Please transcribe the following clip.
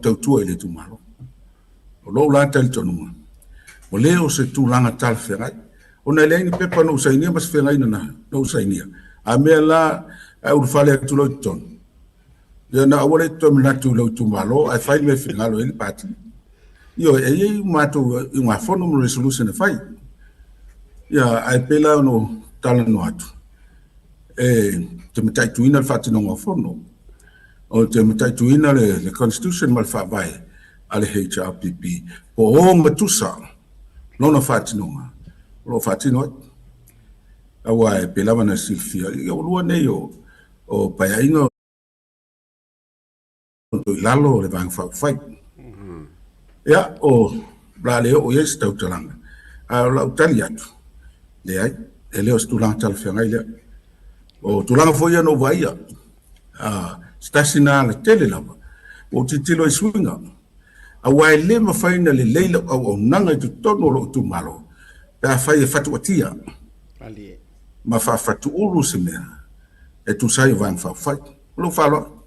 tautua i le tumalo. O lo la tal tonuma. O leo se tūlanga tal whengai. O nei leini pepa no usainia mas whengai na no usainia. A mea la a urwhale atu lau tonu. Ia na awale tonu natu lau tumalo, ai whai me whengalo ili pati. Io e iei mātou i ngā whono mo resolution e whai. Ia ai pela no tala no atu. Te matai tuina le whatinonga whono. O te matai tuina le constitution mal whawai ale HRPP. Po o matusa, nona whatinonga. Lo whatinoa. Awa e pelawa na silfia. Ia o lua nei o paiainga o lalo le vang whawhai. Ia o la leo o yes tau talanga. A lau tali atu. Le ai, e leo stulanga talwhiangai lea. O tulanga foia no vaia. Stasina le tele lava. O titilo i swinga. A wai le mawhaina le leila au nanga i tu tono lo tu malo. Pea whai e whatu atia. Ma wha whatu uru se mea. E tu sai vang whawhai. Lo whaloa.